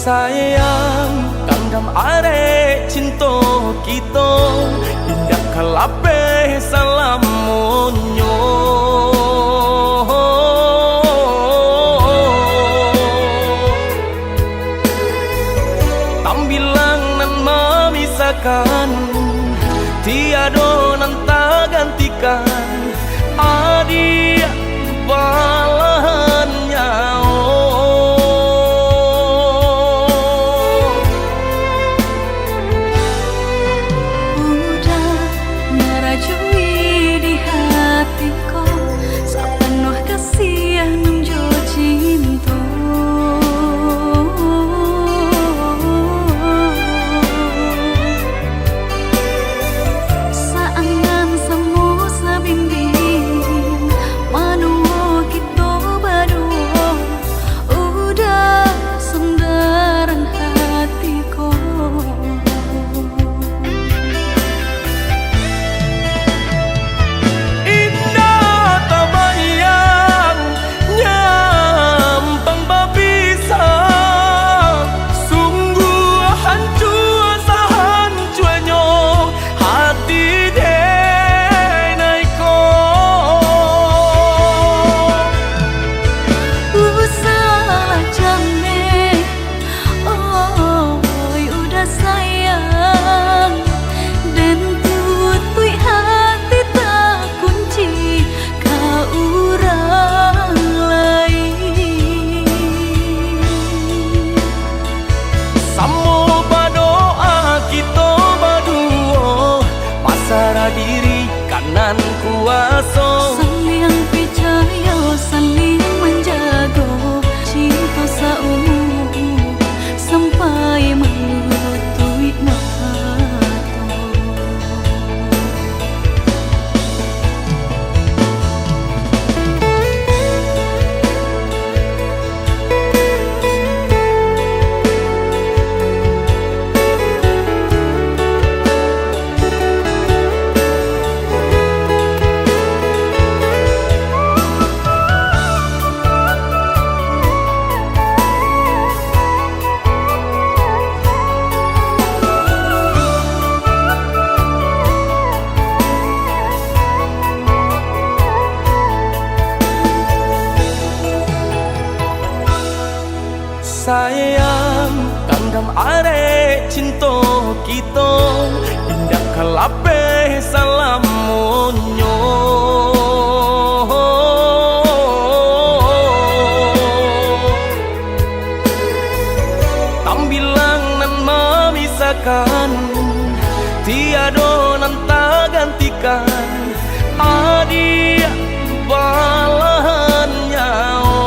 Sayang kandam are cinta kita indah kalape salamunyo tambilang nan memisahkan tiada nan tak gantikan adik balahan nyawa diri kanan kuasa saling percaya saling menjaga cinta seumur sampai menutup mata. Sayang kandam are cinta kita indah kalape salamunyo tambilang nan memisahkan tiada nan tak gantikan adik balahan nyawa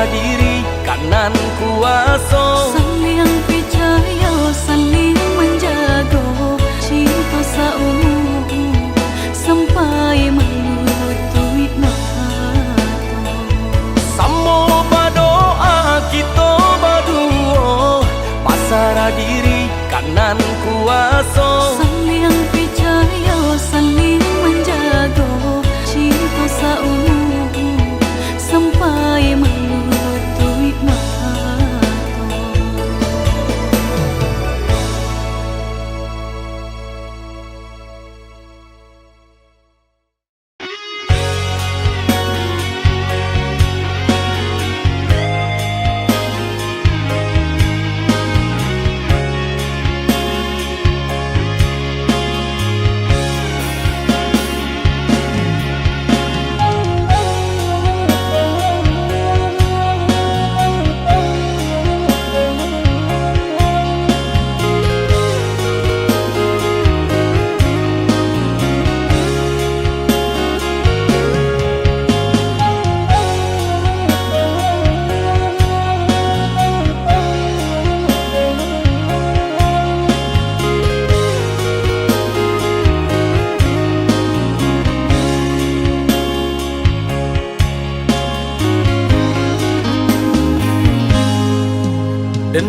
diri kanan kuasa saling percaya saling menjaga cinta seumur sampai menutup mata. Samo berdoa kita berdua pasrah diri kanan kuasa saling percaya saling menjaga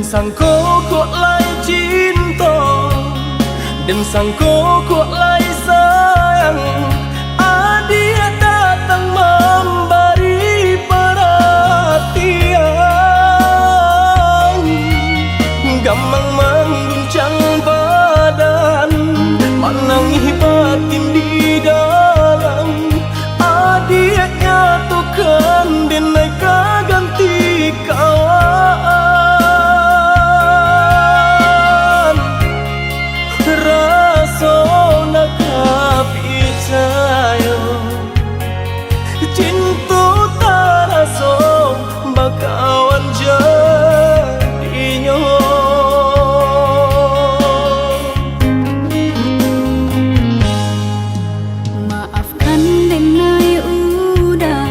sangko kok lai cinta, dan sangko kok lai sayang. Dia datang memberi perhatian, gamang mengguncang badan, menangis batin di dalam. Dia nyatukan denai ganti kawan, rasa nak percaya cinta tak rasa bakawan jadinya. Maafkan denai udah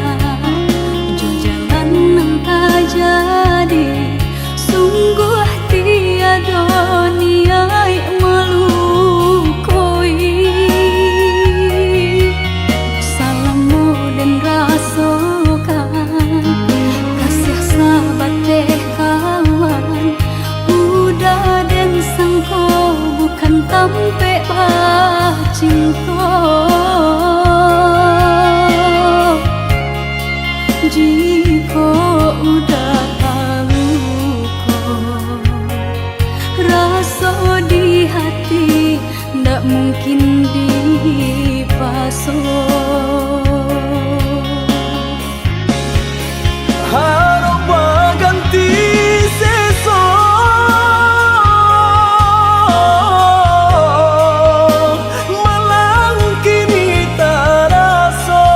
jo jalan nang tak jadi, sungguh tiada niat melukoi. Salahmu dan rasakan kasih sahabat teh kawan, udah dan sangko bukan tampe bah cinta. Jika udah tahu kok rasa di hati ndak mungkin dipasok. Harap ganti sesok, malang kini tak rasa.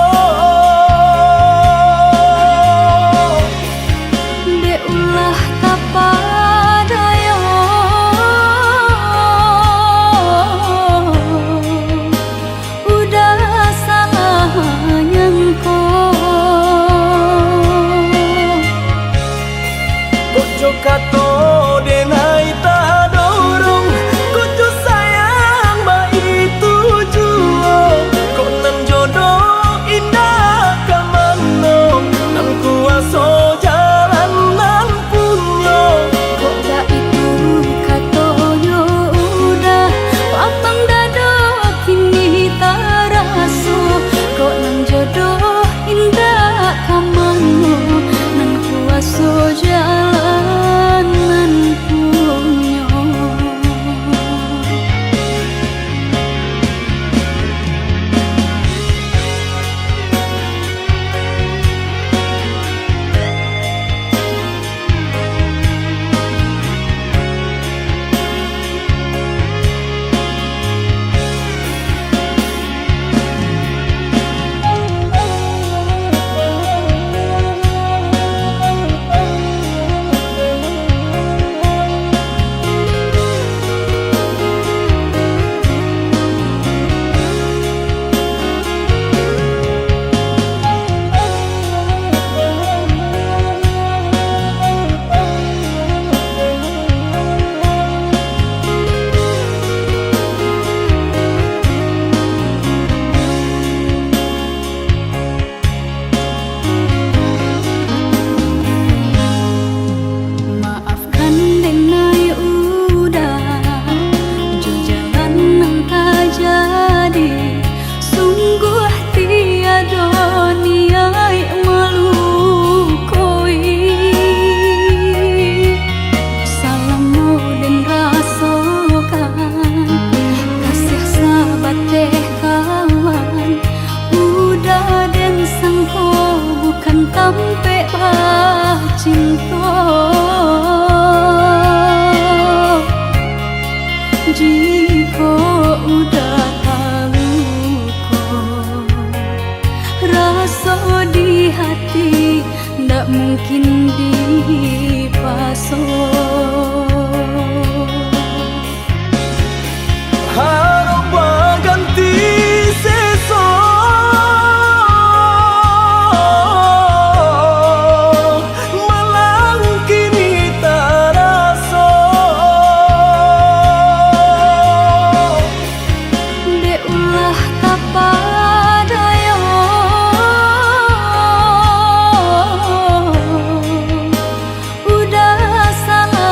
Dek ulah tak padaya, udah salah nyangko. Kojo kato denai tak dorong, kojo sayang ba itu juo. Kok nan jodoh indah kamano, nan kuaso jalan nan punyo. Kok dah itu katonyo udah papang dado kini tak raso. Kok nang jodoh indah kamano, nan kuaso jalan nan punyo. Maafkan denai udah jo jalan nang tak jadi, sungguh tiada niat melukoi. Salahmu dan rasakan kasih sahabat teh kawan, udah dan sangko bukan tampe bah cinta. Jika udah tahu kok rasa di hati ndak mungkin dipasok. Harap ganti sesok, malang kini tak rasa. Dek ulah tak padaya, udah salah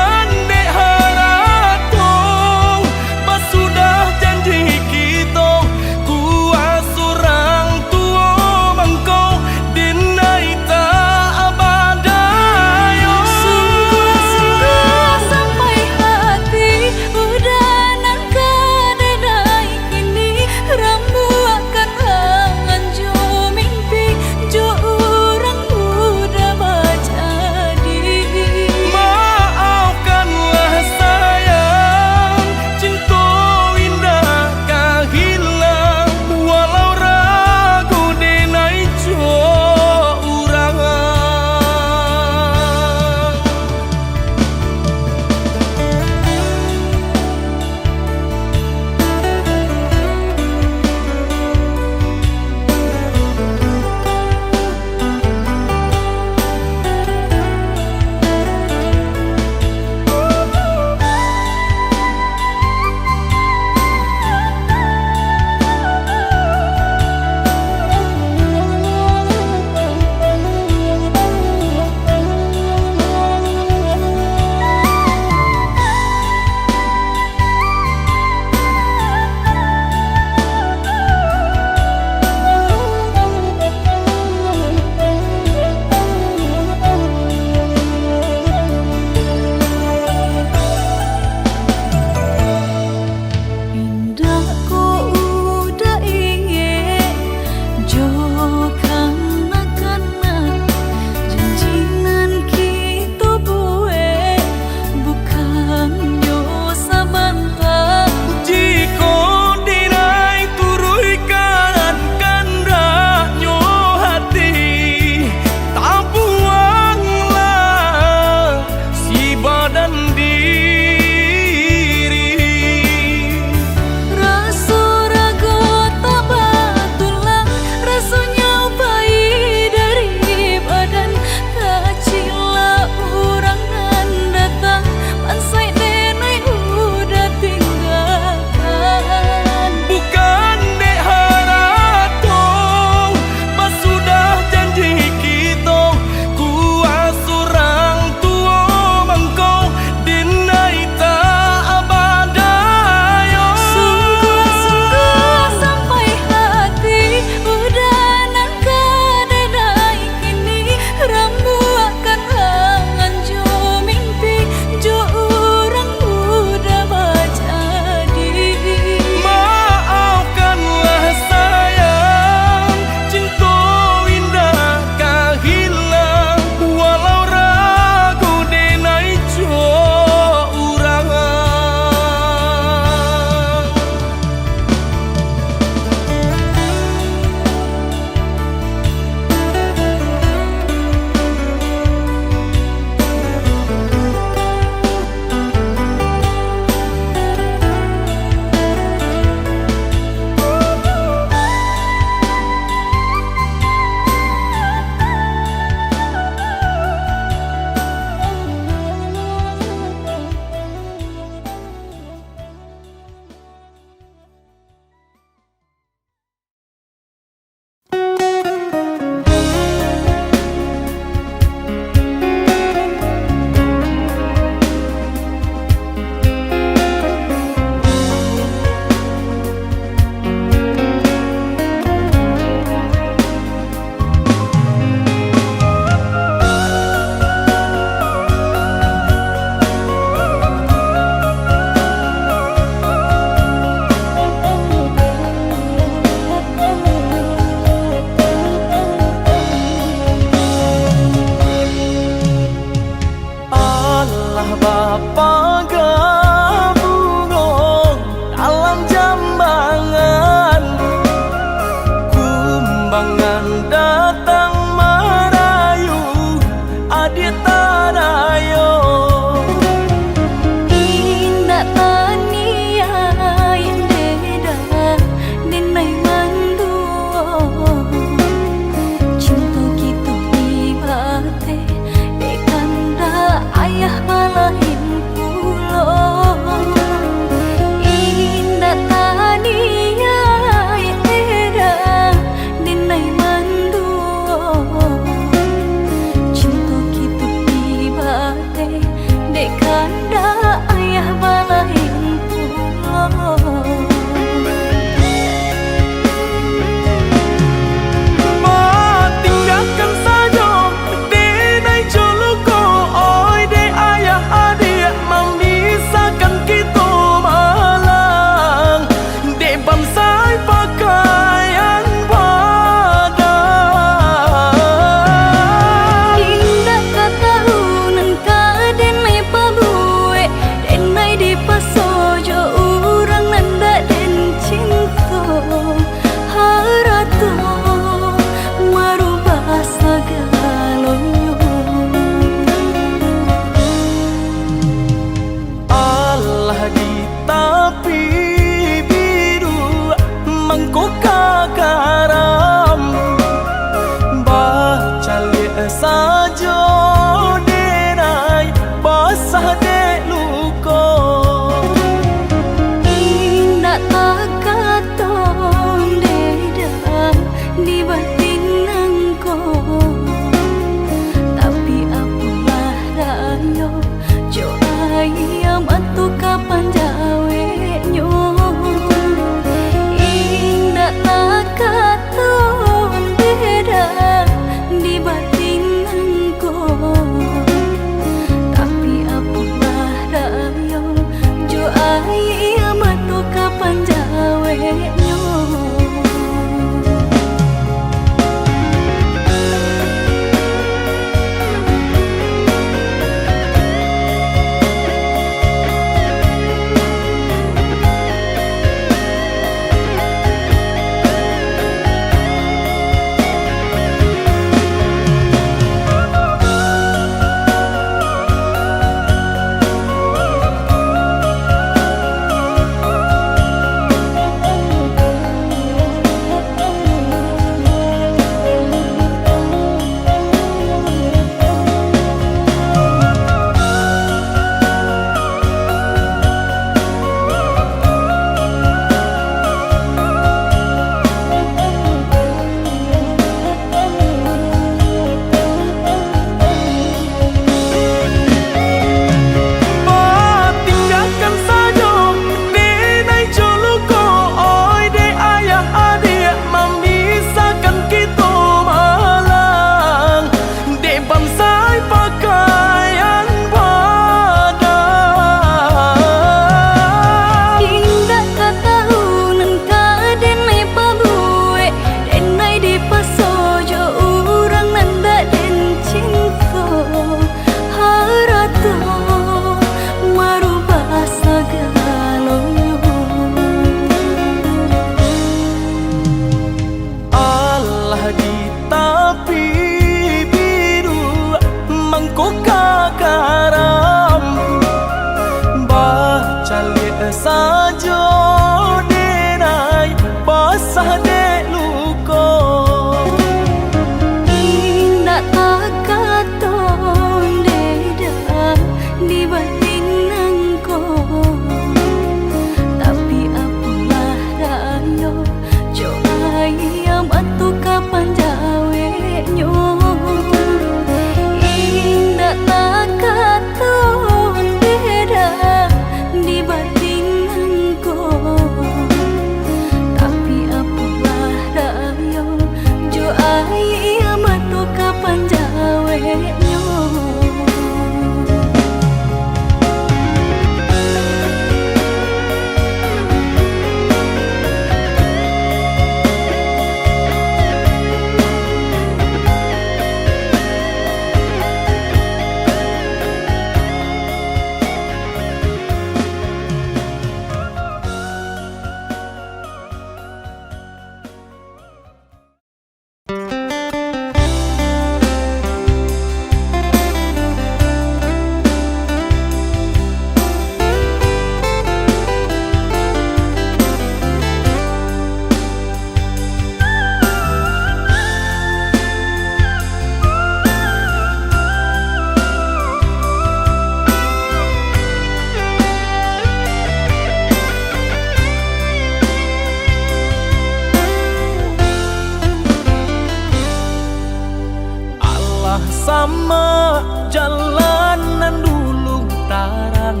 sama jalanan dulu tarang,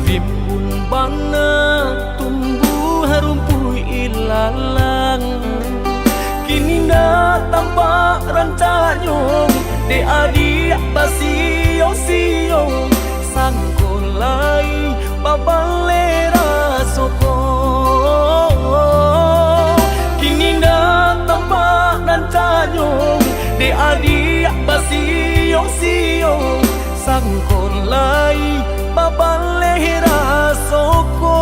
rimbun bana tumbuh rumput ilalang. Kini dah tampak rancanyong de adik basio-sio sangkolai babalera soko. Kini dah tampak rancanyong de adik basio-sio sangkolai babalera soko.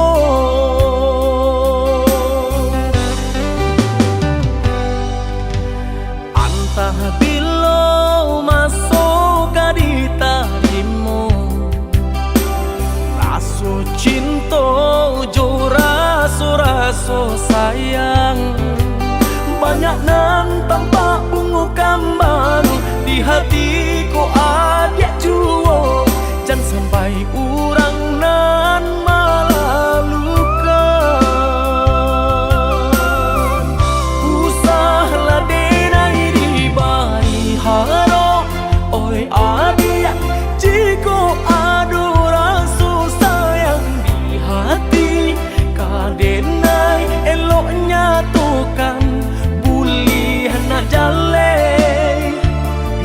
Antah bilo masuk di talimu, raso cinta jo raso sayang. Banyak nan tampak bunga kambang di hatiku adik juo, jangan sampai urang nan malah luka. Usahlah denai di bari haro, oi adik jiko adu rasu sayang di hati. Kadenai eloknya tukan buli hana jale,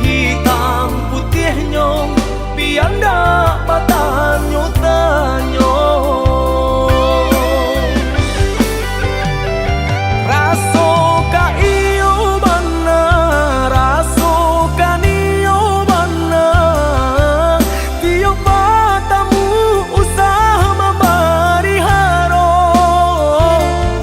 hitam putihnya pianda patanyo tanyo. Raso ka iyo bana, raso ka niyo bana, tiyo patamu usah mabari haro.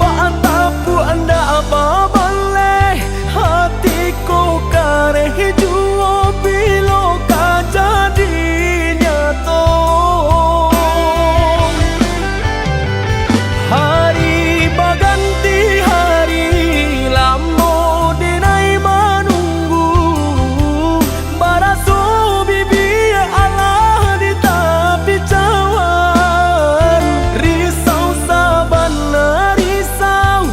Paantapu anda apa boleh hatiku kareh juo bilo ka jadi nyato. Hari baganti hari lamo denai menunggu, baraso bibi Allah di tepi cawan. Risau sabana risau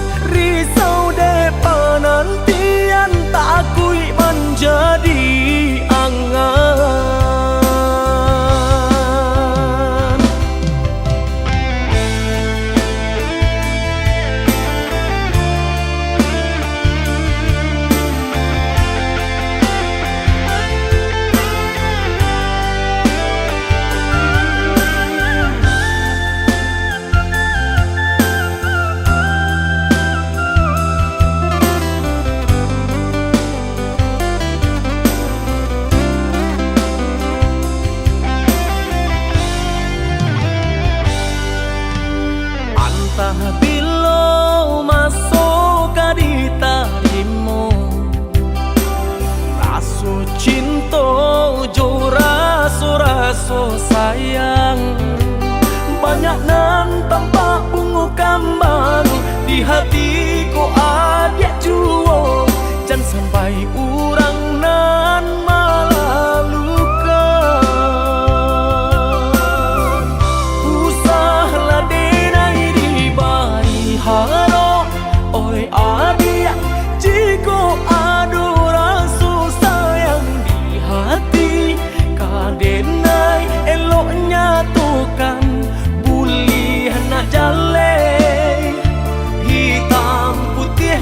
depan nantian tak akui menjadi angan. Antah bilo masuk di talimu, raso cinta jo raso sayang. Banyak nan tampak bunga kambang di hatiku adik juo, jangan sampai urang nan malah luka. Usahlah denai di bari haro, oi adik jiko adu rasu sayang di hati. Kadenai eloknya tukan buli hana jale, hitam putih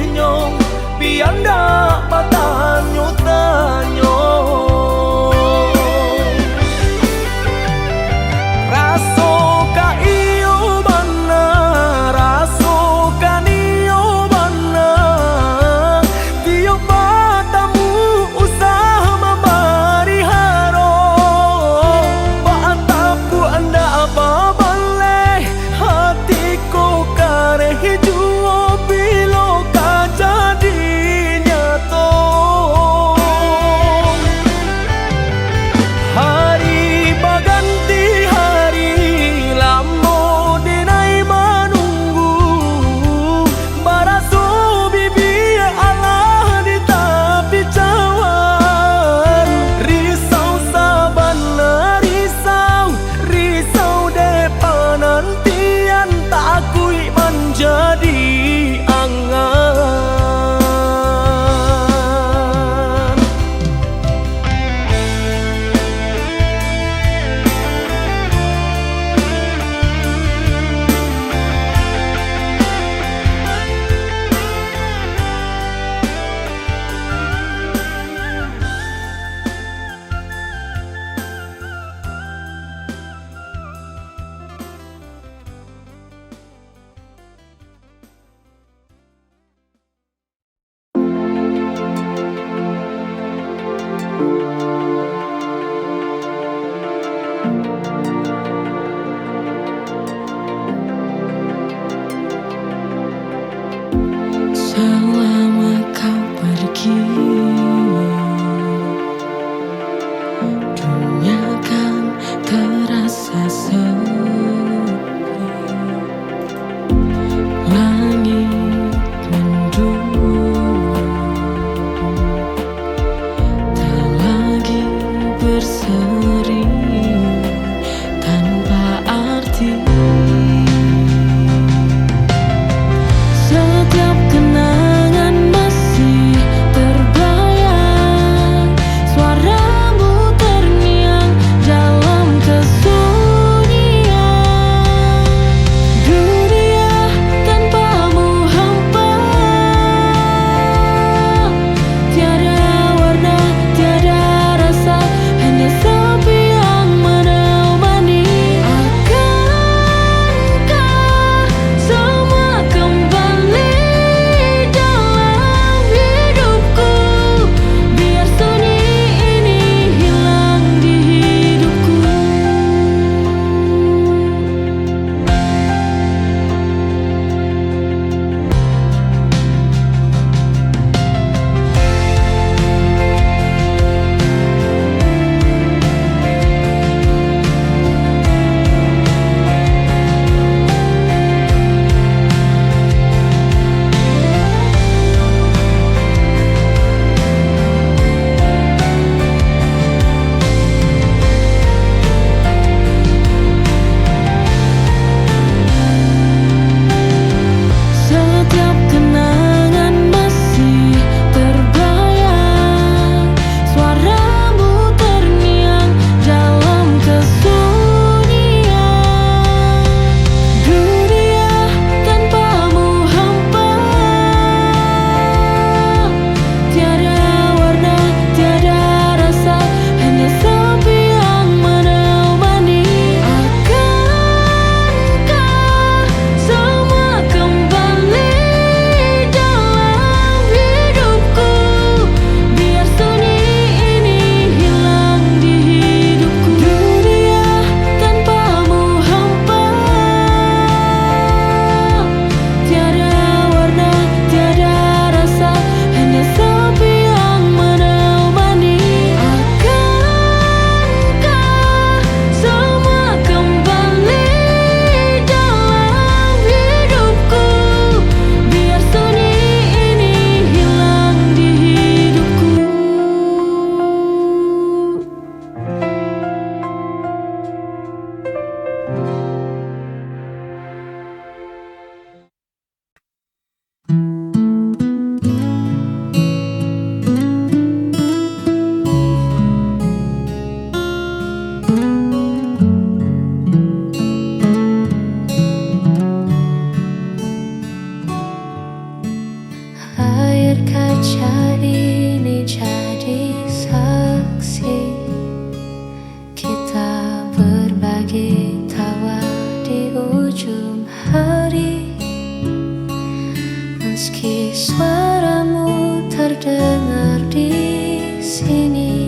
sini,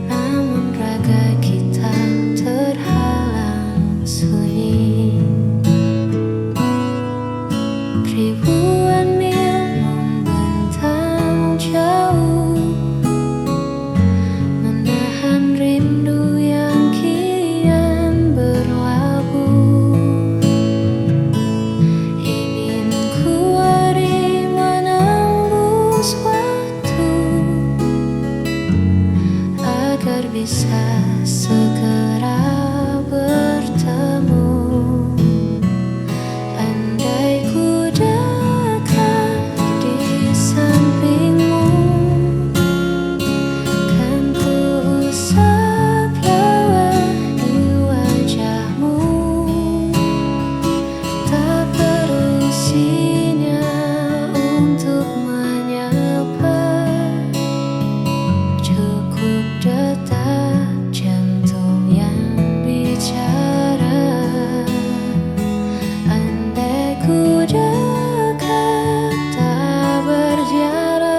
namun raga kita terhalang sunyi. Ribuan mil membentang jauh, menahan rindu yang kian berlabuh. Ingin ku lari menembus waktu agar bisa segera bertemu. Andai ku dekat di sampingmu, kan ku usap lelah di wajahmu. Tak perlu sinyal untuk menyapa, cukup detak jantung yang bicara. Andai ku dekat tak berjarak,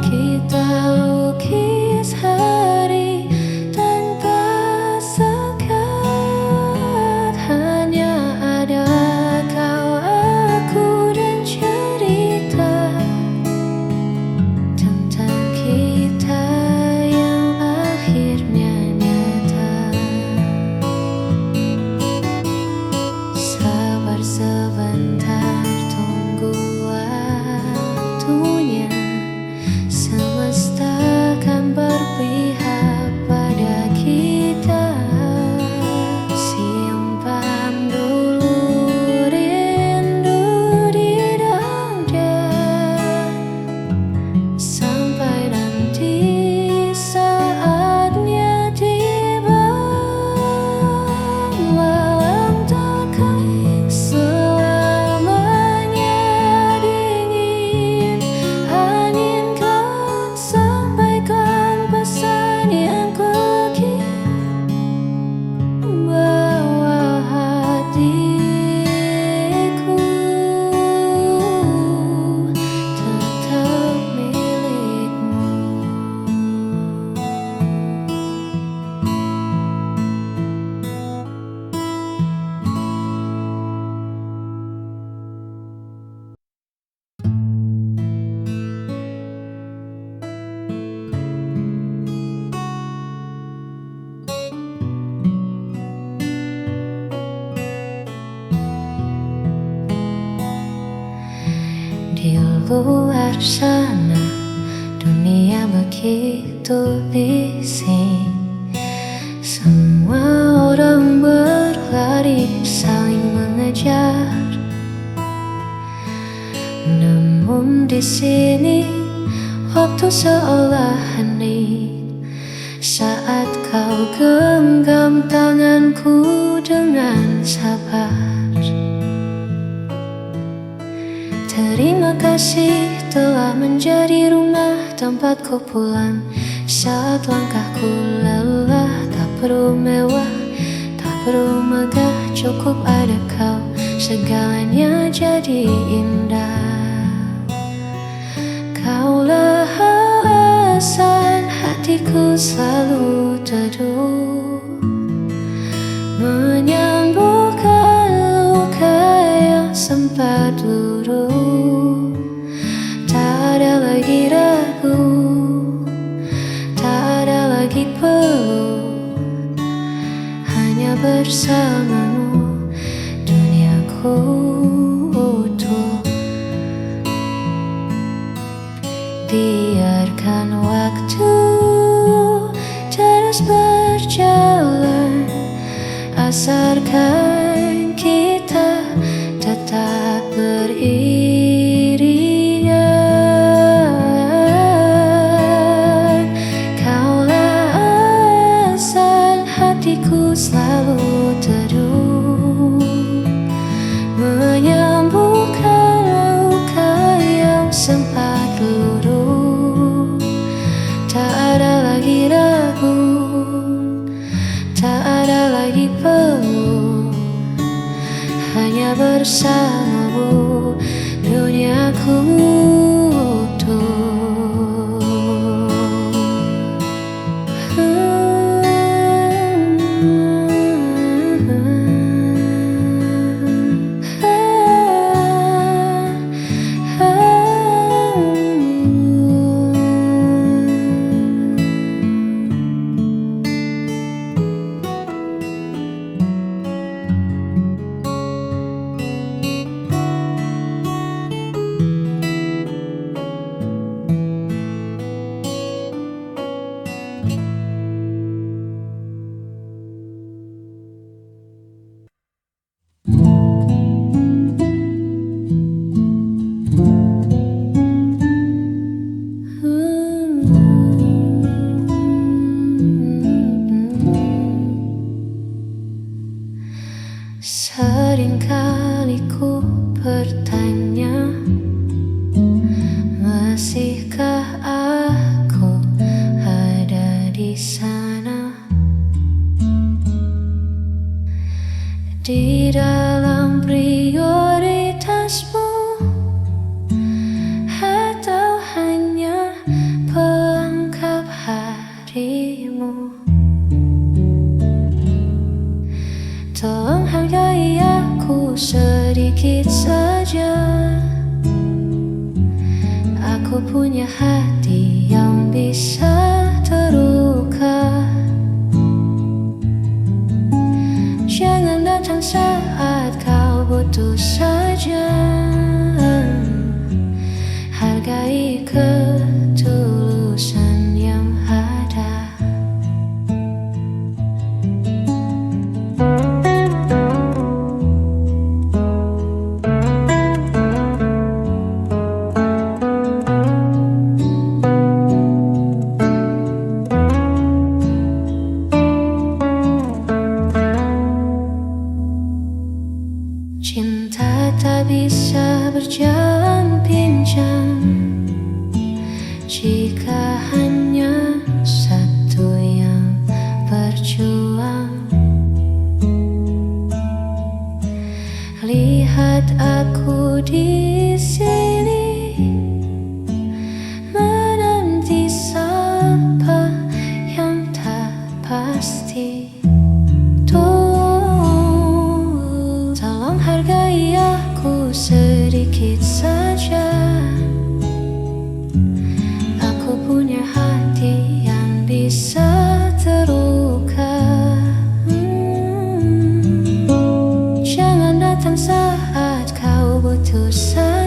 kita lukis hari tanpa sekat. Hanya ada kau, aku, dan cerita tentang kita yang akhirnya nyata. Sabar sebentar, tunggu waktunya. Semesta kan berpihak pada kita. Simpan dulu rindu di dada, sampai nanti saatnya tiba. Walau takkan selamanya dingin, angin kan sampaikan pesan yang ku bawa hatiku tetap milikmu. Di luar sana dunia begitu bising, semua orang berlari saling mengejar. Namun di sini waktu seolah hening saat kau genggam tanganku dengan sabar. Terima kasih telah menjadi rumah tempatku pulang saat langkahku lelah. Tak perlu mewah, tak perlu megah, cukup ada kau, segalanya jadi indah. Kaulah alasan hatiku selalu teduh, menyembuhkan luka yang sempat luruh. Tak ada lagi ragu, tak ada lagi perlu, hanya bersamamu duniaku utuh. Biarkan waktu terus berjalan, asarkan kita tetap beriringan. Kaulah alasan hatiku selalu teduh, menyembuhkan luka yang sempat luruh. Tak ada lagi ragu, tak ada lagi perlu, hanya bersamamu duniaku utuh. Masihkah aku ada di sana, di dalam prioritasmu, atau hanya pelengkap harimu? Tolong hargai aku sedikit saja. Aku punya hati yang bisa terluka. Jangan datang saat kau butuh saja. Hargai ketulusan yang ada. Cinta tak bisa berjalan pincang jika hanya satu yang berjuang. Lihat aku di sini menanti siapa yang tak pasti. Tolong hargai aku sedikit saja. Aku punya hati yang bisa terluka. Jangan datang saat kau butuh saja.